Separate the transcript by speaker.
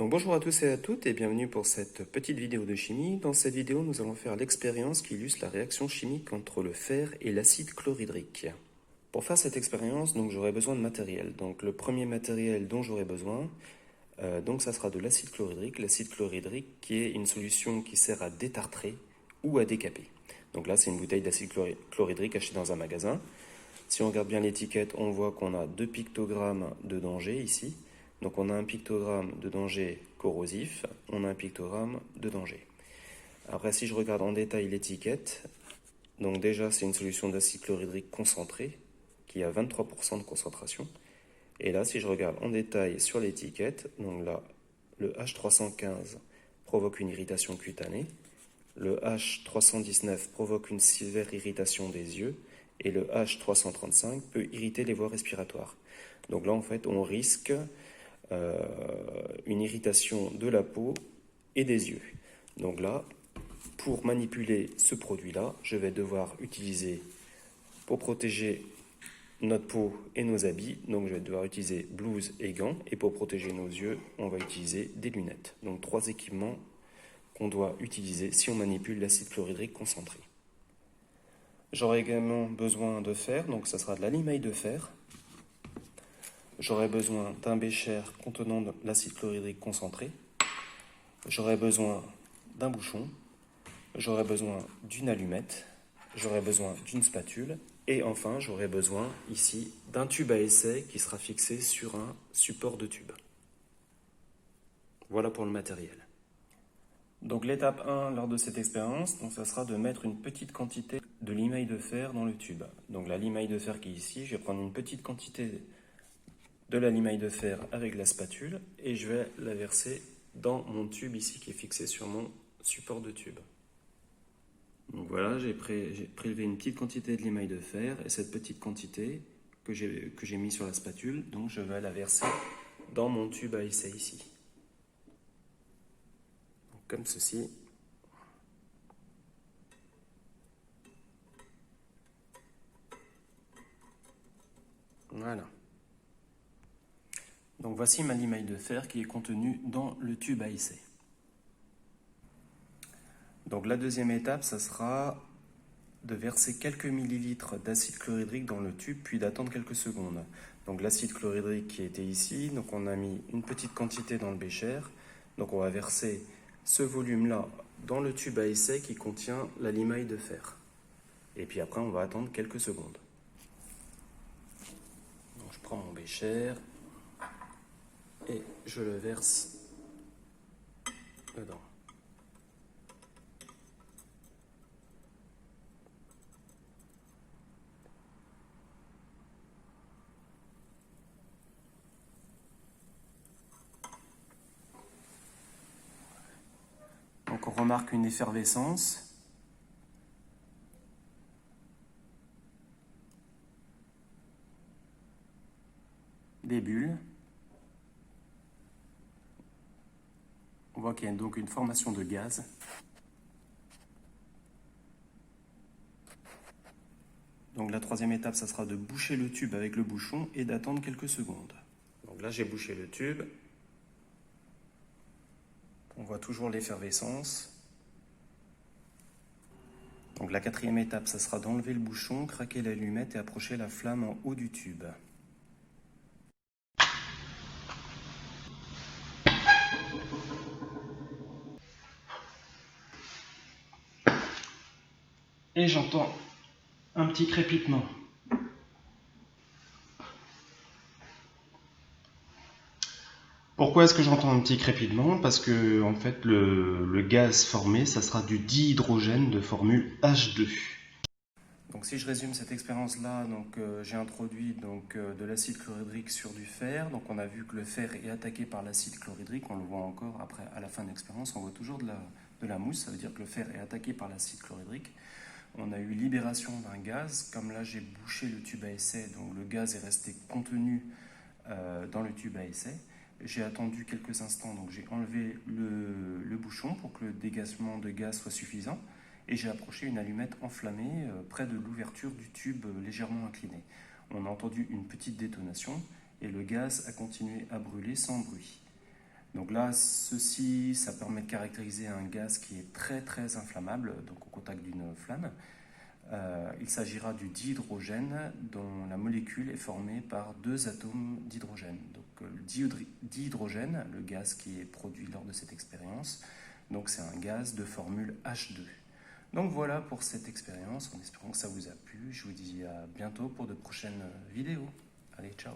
Speaker 1: Donc bonjour à tous et à toutes et bienvenue pour cette petite vidéo de chimie. Dans cette vidéo, nous allons faire l'expérience qui illustre la réaction chimique entre le fer et l'acide chlorhydrique. Pour faire cette expérience, j'aurai besoin de matériel. Donc le premier matériel dont j'aurai besoin, ça sera de l'acide chlorhydrique. L'acide chlorhydrique qui est une solution qui sert à détartrer ou à décaper. Donc là, c'est une bouteille d'acide chlorhydrique achetée dans un magasin. Si on regarde bien l'étiquette, on voit qu'on a 2 pictogrammes de danger ici. Donc on a un pictogramme de danger corrosif, on a un pictogramme de danger. Après, si je regarde en détail l'étiquette, donc déjà c'est une solution d'acide chlorhydrique concentré qui a 23% de concentration. Et là, si je regarde en détail sur l'étiquette, donc là, le H315 provoque une irritation cutanée, le H319 provoque une sévère irritation des yeux, et le H335 peut irriter les voies respiratoires. Donc là, en fait, on risque une irritation de la peau et des yeux. Donc là, pour manipuler ce produit-là, je vais devoir utiliser, pour protéger notre peau et nos habits, donc je vais devoir utiliser blouse et gants, et pour protéger nos yeux, on va utiliser des lunettes. Donc 3 équipements qu'on doit utiliser si on manipule l'acide chlorhydrique concentré. J'aurai également besoin de fer, donc ça sera de la limaille de fer. J'aurai besoin d'un bécher contenant de l'acide chlorhydrique concentré. J'aurai besoin d'un bouchon. J'aurai besoin d'une allumette. J'aurai besoin d'une spatule. Et enfin, j'aurai besoin ici d'un tube à essai qui sera fixé sur un support de tube. Voilà pour le matériel. Donc l'étape 1 lors de cette expérience, ça sera de mettre une petite quantité de limaille de fer dans le tube. Donc la limaille de fer qui est ici, je vais prendre une petite quantité de la limaille de fer avec la spatule et je vais la verser dans mon tube ici qui est fixé sur mon support de tube. Donc voilà, j'ai prélevé une petite quantité de limaille de fer et cette petite quantité que j'ai mis sur la spatule, donc je vais la verser dans mon tube à essai ici. Donc, comme ceci. Voilà. Donc voici ma limaille de fer qui est contenue dans le tube à essai. Donc la deuxième étape, ça sera de verser quelques millilitres d'acide chlorhydrique dans le tube, puis d'attendre quelques secondes. Donc l'acide chlorhydrique qui était ici, donc on a mis une petite quantité dans le bécher. Donc on va verser ce volume-là dans le tube à essai qui contient la limaille de fer. Et puis après, on va attendre quelques secondes. Donc je prends mon bécher et je le verse dedans. Donc on remarque une effervescence. Des bulles. On voit qu'il y a donc une formation de gaz. Donc la troisième étape, ça sera de boucher le tube avec le bouchon et d'attendre quelques secondes. Donc là, j'ai bouché le tube. On voit toujours l'effervescence. Donc la quatrième étape, ça sera d'enlever le bouchon, craquer l'allumette et approcher la flamme en haut du tube. Et j'entends un petit crépitement. Pourquoi est-ce que j'entends un petit crépitement? Parce que en fait le gaz formé, ça sera du dihydrogène de formule H2. Donc si je résume cette expérience-là, j'ai introduit de l'acide chlorhydrique sur du fer. Donc on a vu que le fer est attaqué par l'acide chlorhydrique, on le voit encore après à la fin de l'expérience, on voit toujours de la mousse, ça veut dire que le fer est attaqué par l'acide chlorhydrique. On a eu libération d'un gaz, comme là j'ai bouché le tube à essai, donc le gaz est resté contenu dans le tube à essai. J'ai attendu quelques instants, donc j'ai enlevé le bouchon pour que le dégagement de gaz soit suffisant et j'ai approché une allumette enflammée près de l'ouverture du tube légèrement incliné. On a entendu une petite détonation et le gaz a continué à brûler sans bruit. Donc là, ceci, ça permet de caractériser un gaz qui est très inflammable, donc au contact d'une flamme. Il s'agira du dihydrogène dont la molécule est formée par deux atomes d'hydrogène. Donc le dihydrogène, le gaz qui est produit lors de cette expérience, donc c'est un gaz de formule H2. Donc voilà pour cette expérience, en espérant que ça vous a plu. Je vous dis à bientôt pour de prochaines vidéos. Allez, ciao!